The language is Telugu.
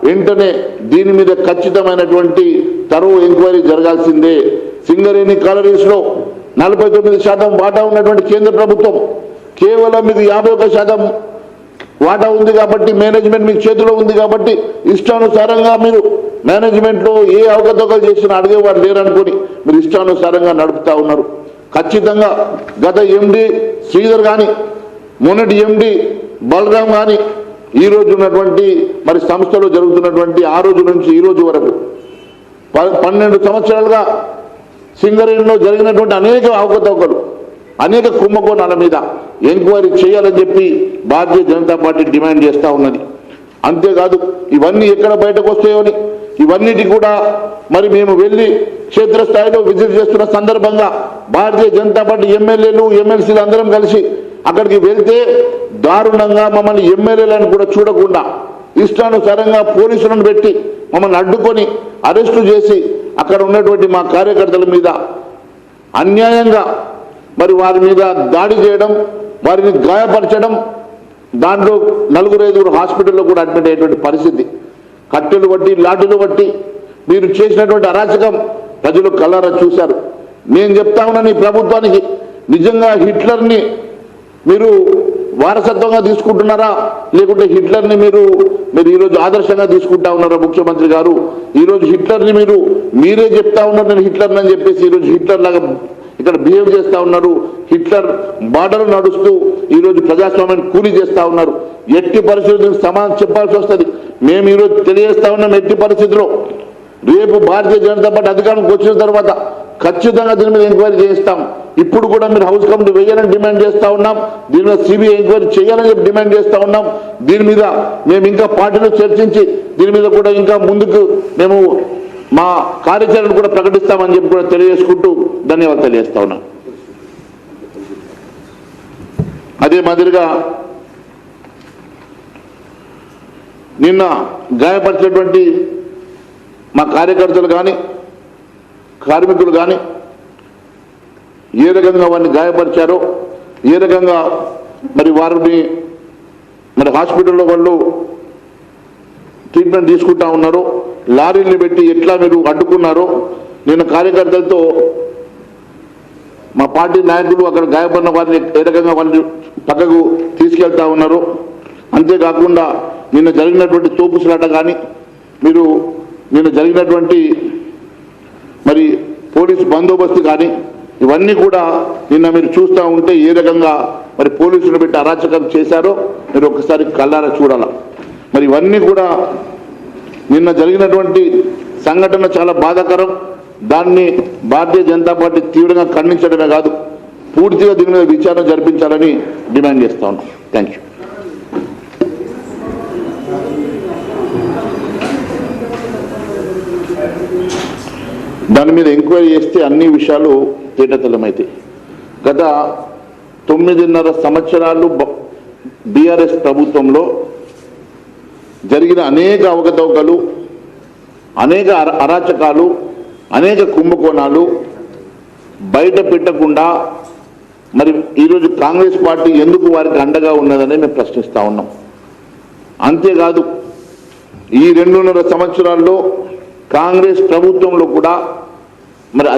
వెంటనే దీని మీద ఖచ్చితమైనటువంటి తరువు ఎంక్వైరీ జరగాల్సిందే. సింగరేణి కాలరీస్ లో 49% వాటా ఉన్నటువంటి కేంద్ర ప్రభుత్వం కేవలం మీకు 51% వాటా ఉంది కాబట్టి మేనేజ్మెంట్ మీకు చేతిలో ఉంది కాబట్టి ఇష్టానుసారంగా మీరు మేనేజ్మెంట్ లో ఏ అవకతవకలు చేసినా అడిగేవారు లేరనుకుని మీరు ఇష్టానుసారంగా నడుపుతా ఉన్నారు. ఖచ్చితంగా గత ఎండి శ్రీధర్ కానీ మొన్నటి ఎండి బలరాం కానీ ఈ రోజు ఉన్నటువంటి మరి సంస్థలో జరుగుతున్నటువంటి ఆ రోజు నుంచి ఈ రోజు వరకు 12 సంవత్సరాలుగా సింగరేణిలో జరిగినటువంటి అనేక అవకతవకలు అనేక కుంభకోణాల మీద ఎంక్వైరీ చేయాలని చెప్పి భారతీయ జనతా పార్టీ డిమాండ్ చేస్తూ ఉన్నది. అంతేకాదు ఇవన్నీ ఎక్కడ బయటకు వస్తాయోని ఇవన్నిటి కూడా మరి మేము వెళ్ళి క్షేత్రస్థాయిలో విజిట్ చేస్తున్న సందర్భంగా భారతీయ జనతా పార్టీ ఎమ్మెల్యేలు ఎమ్మెల్సీలు అందరం కలిసి అక్కడికి వెళ్తే దారుణంగా మమ్మల్ని ఎమ్మెల్యేలను కూడా చూడకుండా ఇష్టానుసారంగా పోలీసులను పెట్టి మమ్మల్ని అడ్డుకొని అరెస్టు చేసి అక్కడ ఉన్నటువంటి మా కార్యకర్తల మీద అన్యాయంగా మరి వారి మీద దాడి చేయడం, వారిని గాయపరచడం, దాంట్లో 4-5 హాస్పిటల్లో కూడా అడ్మిట్ అయ్యేటువంటి పరిస్థితి. కట్టెలు బట్టి లాఠీలు బట్టి మీరు చేసినటువంటి అరాచకం ప్రజలు కళ్ళారా చూశారు. నేను చెప్తా ఉన్నాను ఈ ప్రభుత్వానికి, నిజంగా హిట్లర్ని మీరు వారసత్వంగా తీసుకుంటున్నారా లేకుంటే హిట్లర్ని మీరు ఈరోజు ఆదర్శంగా తీసుకుంటా ఉన్నారా? ముఖ్యమంత్రి గారు ఈరోజు హిట్లర్ని మీరే చెప్తా ఉన్నారు నేను హిట్లర్ని అని చెప్పేసి ఈరోజు హిట్లర్ లాగా ఇక్కడ బిహేవ్ చేస్తూ ఉన్నారు. హిట్లర్ బాటలు నడుస్తూ ఈరోజు ప్రజాస్వామ్యాన్ని కూలీ చేస్తూ ఉన్నారు. ఎట్టి పరిస్థితులకు సమాధానం చెప్పాల్సి వస్తుంది. మేము ఈరోజు తెలియజేస్తా ఉన్నాం, ఎట్టి పరిస్థితుల్లో రేపు భారతీయ జనతా పార్టీ అధికారంలోకి వచ్చిన తర్వాత ఖచ్చితంగా దీని మీద ఎంక్వైరీ చేస్తాం. ఇప్పుడు కూడా మీరు హౌస్ కమిటీ వేయాలని డిమాండ్ చేస్తూ ఉన్నాం. దీని మీద సిబిఐ ఎంక్వైరీ చేయాలని చెప్పి డిమాండ్ చేస్తూ ఉన్నాం. దీని మీద మేము ఇంకా పార్టీలో చర్చించి దీని మీద కూడా ఇంకా ముందుకు మేము మా కార్యాచరణ కూడా ప్రకటిస్తామని చెప్పి కూడా తెలియజేసుకుంటూ ధన్యవాదాలు తెలియజేస్తా ఉన్నాం. అదే మాదిరిగా నిన్న గాయపరిచేటువంటి మా కార్యకర్తలు కానీ కార్మికులు కానీ ఏ రకంగా వారిని గాయపరిచారో, ఏ రకంగా మరి వారిని మరి హాస్పిటల్లో వాళ్ళు ట్రీట్మెంట్ తీసుకుంటా ఉన్నారో, లారీని పెట్టి ఎట్లా మీరు అడ్డుకున్నారో, నిన్న కార్యకర్తలతో మా పార్టీ నాయకులు అక్కడ గాయపడిన వారిని ఏ రకంగా వాళ్ళని పక్కకు తీసుకెళ్తా ఉన్నారు. అంతేకాకుండా నిన్న జరిగినటువంటి తోపుసులాట కానీ మీరు నిన్న జరిగినటువంటి మరి పోలీసు బందోబస్తు కానీ ఇవన్నీ కూడా నిన్న మీరు చూస్తూ ఉంటే ఏ రకంగా మరి పోలీసులు పెట్టి అరాచకం చేశారో మీరు ఒకసారి కళ్ళారా చూడాల. మరి ఇవన్నీ కూడా నిన్న జరిగినటువంటి సంఘటన చాలా బాధాకరం. దాన్ని భారతీయ జనతా పార్టీ తీవ్రంగా ఖండించడమే కాదు, పూర్తిగా దీని మీద విచారణ జరిపించాలని డిమాండ్ చేస్తా ఉన్నాం. Thank you. దాని మీద ఎంక్వైరీ చేస్తే అన్ని విషయాలు తేటతెల్లమైతాయి. గత 9.5 సంవత్సరాలు బీఆర్ఎస్ ప్రభుత్వంలో జరిగిన అనేక అవకతవకలు, అనేక అరాచకాలు, అనేక కుంభకోణాలు బయట పెట్టకుండా మరి ఈరోజు కాంగ్రెస్ పార్టీ ఎందుకు వారికి అండగా ఉన్నదని మేము ప్రశ్నిస్తూ ఉన్నాం. అంతేకాదు ఈ 2.5 సంవత్సరాల్లో కాంగ్రెస్ ప్రభుత్వంలో కూడా మరి